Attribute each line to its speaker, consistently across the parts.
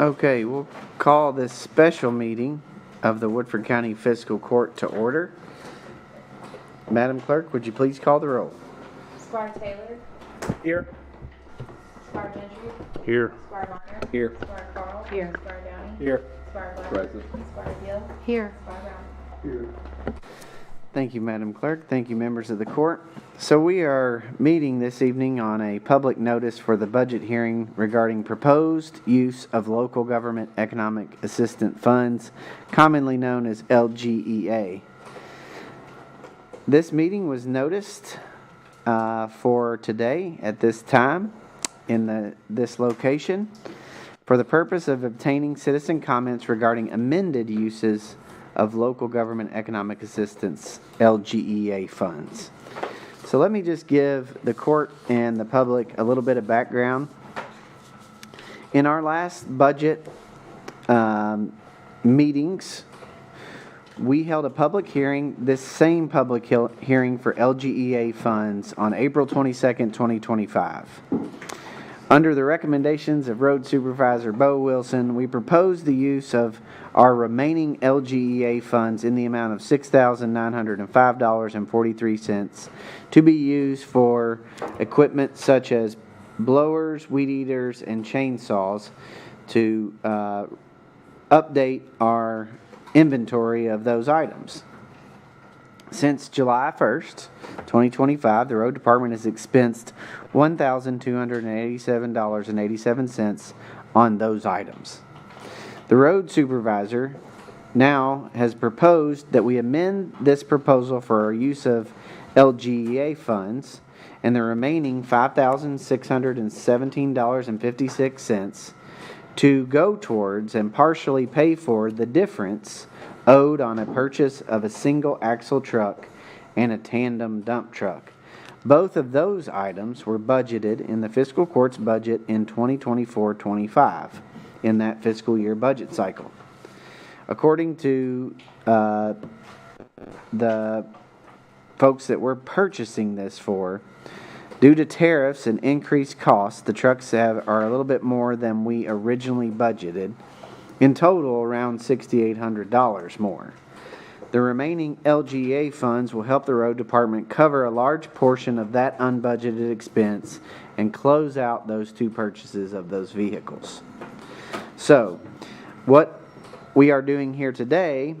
Speaker 1: Okay, we'll call this special meeting of the Woodford County Fiscal Court to order. Madam Clerk, would you please call the roll?
Speaker 2: Squire Taylor.
Speaker 3: Here.
Speaker 2: Squire Gentry.
Speaker 3: Here.
Speaker 2: Squire Minor.
Speaker 3: Here.
Speaker 2: Squire Carl.
Speaker 4: Here.
Speaker 2: Squire Downey.
Speaker 3: Here.
Speaker 2: Squire Black.
Speaker 3: Present.
Speaker 2: Squire Gill.
Speaker 4: Here.
Speaker 2: Squire Brown.
Speaker 3: Here.
Speaker 1: Thank you, Madam Clerk. Thank you, members of the court. So we are meeting this evening on a public notice for the budget hearing regarding proposed use of local government economic assistance funds, commonly known as LGEA. This meeting was noticed for today at this time in this location for the purpose of obtaining citizen comments regarding amended uses of local government economic assistance LGEA funds. So let me just give the court and the public a little bit of background. In our last budget meetings, we held a public hearing, this same public hearing for LGEA funds on April 22nd, 2025. Under the recommendations of Road Supervisor Bo Wilson, we proposed the use of our remaining LGEA funds in the amount of $6,905.43 to be used for equipment such as blowers, weed eaters, and chainsaws to update our inventory of those items. Since July 1st, 2025, the Road Department has expensed $1,287.87 on those items. The Road Supervisor now has proposed that we amend this proposal for our use of LGEA funds and the remaining $5,617.56 to go towards and partially pay for the difference owed on a purchase of a single axle truck and a tandem dump truck. Both of those items were budgeted in the fiscal court's budget in 2024-25 in that fiscal year budget cycle. According to the folks that we're purchasing this for, due to tariffs and increased costs, the trucks are a little bit more than we originally budgeted. In total, around $6,800 more. The remaining LGA funds will help the Road Department cover a large portion of that unbudgeted expense and close out those two purchases of those vehicles. So, what we are doing here today,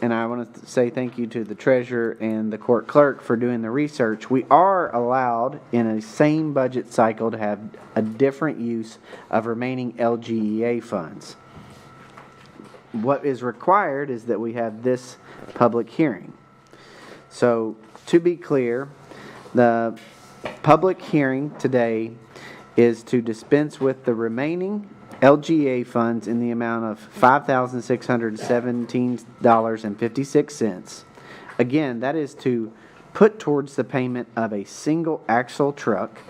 Speaker 1: and I want to say thank you to the treasurer and the court clerk for doing the research, we are allowed in a same budget cycle to have a different use of remaining LGEA funds. What is required is that we have this public hearing. So, to be clear, the public hearing today is to dispense with the remaining LGA funds in the amount of $5,617.56. Again, that is to put towards the payment of a single axle truck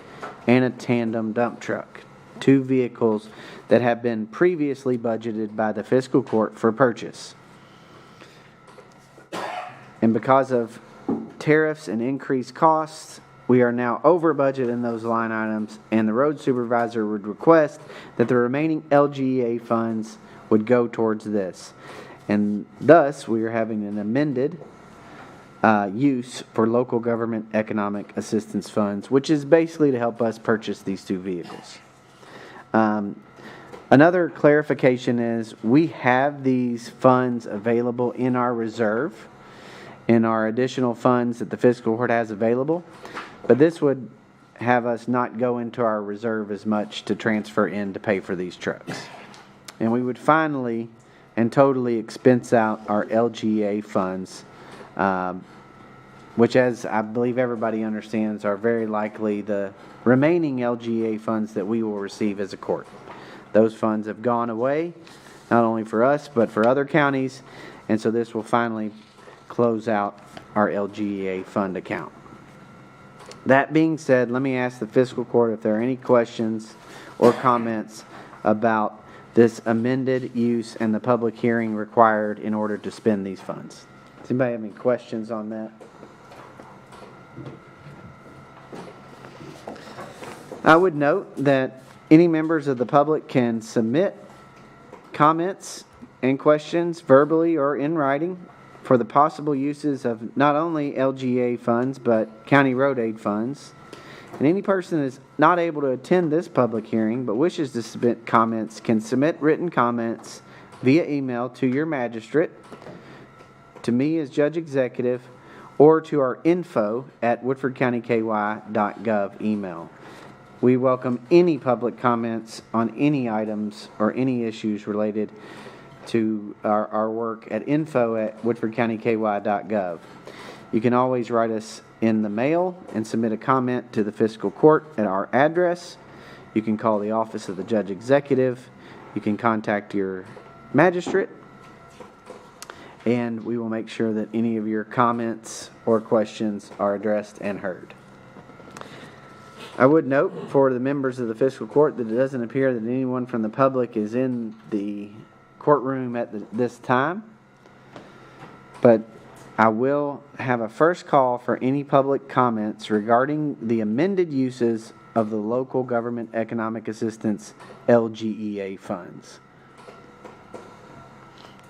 Speaker 1: and a tandem dump truck. Two vehicles that have been previously budgeted by the fiscal court for purchase. And because of tariffs and increased costs, we are now over budget in those line items, and the road supervisor would request that the remaining LGEA funds would go towards this. And thus, we are having an amended use for local government economic assistance funds, which is basically to help us purchase these two vehicles. Another clarification is we have these funds available in our reserve, in our additional funds that the fiscal court has available, but this would have us not go into our reserve as much to transfer in to pay for these trucks. And we would finally and totally expense out our LGA funds, which, as I believe everybody understands, are very likely the remaining LGA funds that we will receive as a court. Those funds have gone away, not only for us, but for other counties, and so this will finally close out our LGA fund account. That being said, let me ask the fiscal court if there are any questions or comments about this amended use and the public hearing required in order to spend these funds. Does anybody have any questions on that? I would note that any members of the public can submit comments and questions verbally or in writing for the possible uses of not only LGA funds but county road aid funds. And any person that is not able to attend this public hearing but wishes to submit comments can submit written comments via email to your magistrate, to me as judge executive, or to our info@woodfordcountyky.gov email. We welcome any public comments on any items or any issues related to our work at info@woodfordcountyky.gov. You can always write us in the mail and submit a comment to the fiscal court at our address. You can call the office of the judge executive. You can contact your magistrate, and we will make sure that any of your comments or questions are addressed and heard. I would note for the members of the fiscal court that it doesn't appear that anyone from the public is in the courtroom at this time, but I will have a first call for any public comments regarding the amended uses of the Local Government Economic Assistance LGEA funds.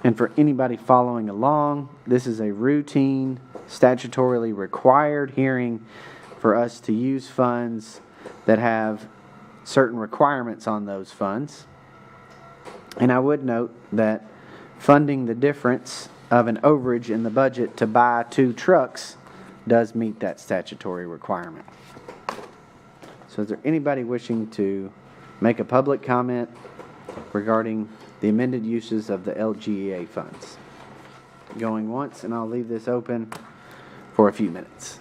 Speaker 1: And for anybody following along, this is a routine, statutorily required hearing for us to use funds that have certain requirements on those funds. And I would note that funding the difference of an overage in the budget to buy 2 trucks does meet that statutory requirement. So is there anybody wishing to make a public comment regarding the amended uses of the LGEA funds? Going once, and I'll leave this open for a few minutes.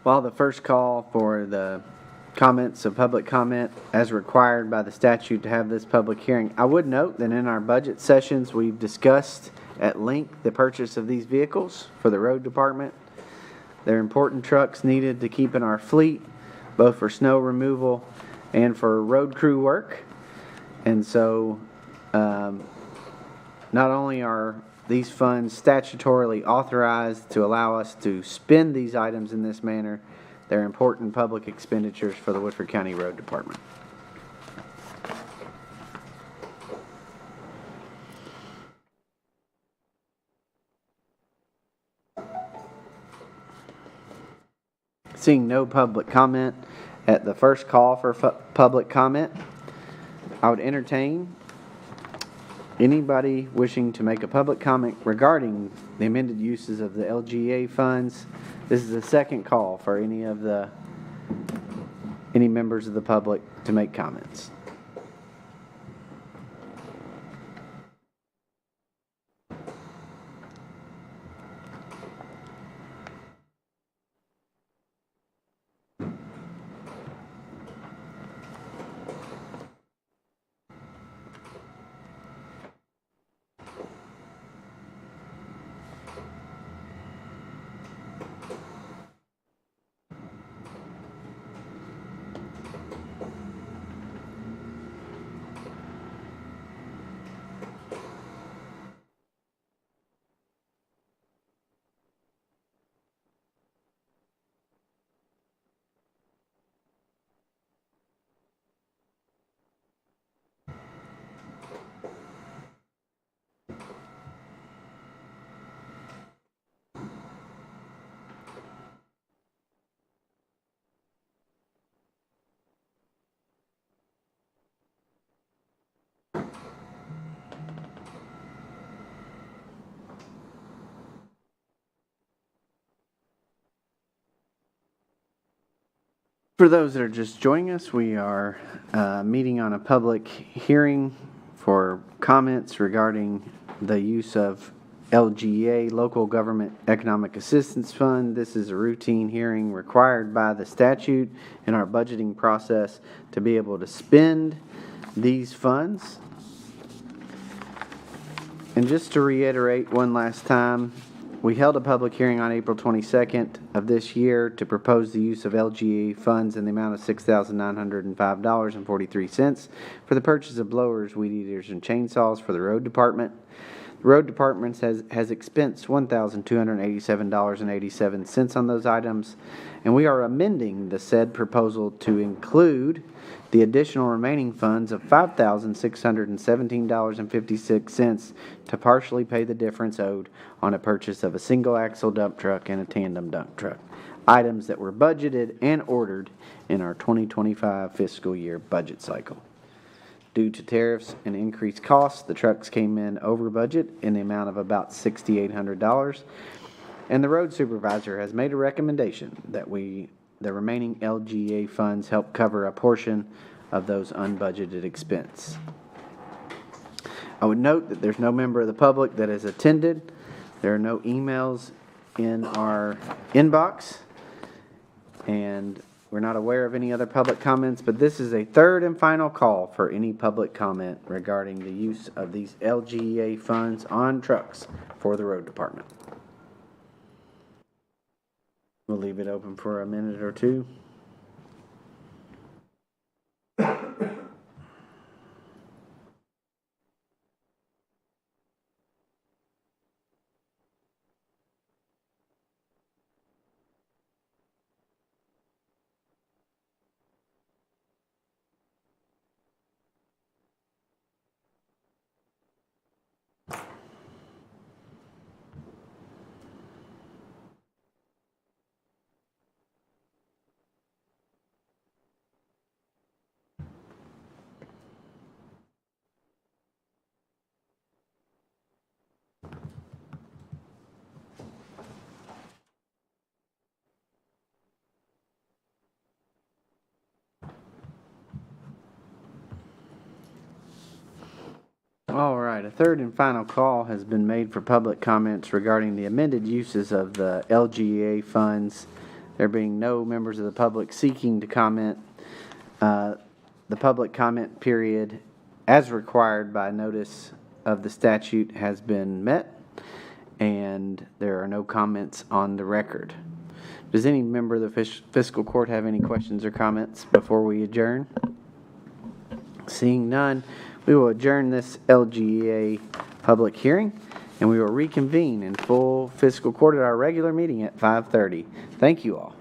Speaker 1: While the first call for the comments of public comment as required by the statute to have this public hearing, I would note that in our budget sessions we've discussed at length the purchase of these vehicles for the road department. They're important trucks needed to keep in our fleet, both for snow removal and for road crew work. And so not only are these funds statutorily authorized to allow us to spend these items in this manner, they're important public expenditures for the Woodford County Road Department. Seeing no public comment at the first call for public comment, I would entertain anybody wishing to make a public comment regarding the amended uses of the LGA funds. This is the second call for any members of the public to make comments. For those that are just joining us, we are meeting on a public hearing for comments regarding the use of LGA, Local Government Economic Assistance Fund. This is a routine hearing required by the statute in our budgeting process to be able to spend these funds. And just to reiterate one last time, We held a public hearing on April 22nd of this year to propose the use of LGA funds in the amount of $6,905.43 for the purchase of blowers, weed eaters, and chainsaws for the road department. The road department has expensed $1,287.87 on those items, and we are amending the said proposal to include the additional remaining funds of $5,617.56 to partially pay the difference owed on a purchase of a single axle dump truck and a tandem dump truck, items that were budgeted and ordered in our 2025 fiscal year budget cycle. Due to tariffs and increased costs, the trucks came in over budget in the amount of about $6,800, and the road supervisor has made a recommendation that the remaining LGA funds help cover a portion of those unbudgeted expense. I would note that there's no member of the public that has attended. There are no emails in our inbox, and we're not aware of any other public comments, but this is a third and final call for any public comment regarding the use of these LGA funds on trucks for the road department. We'll leave it open for a minute or two. All right, a third and final call has been made for public comments regarding the amended uses of the LGA funds. There being no members of the public seeking to comment, the public comment period, as required by notice of the statute, has been met, and there are no comments on the record. Does any member of the fiscal court have any questions or comments before we adjourn? Seeing none, we will adjourn this LGA public hearing, and we will reconvene in full fiscal court at our regular meeting at 5:30. Thank you all.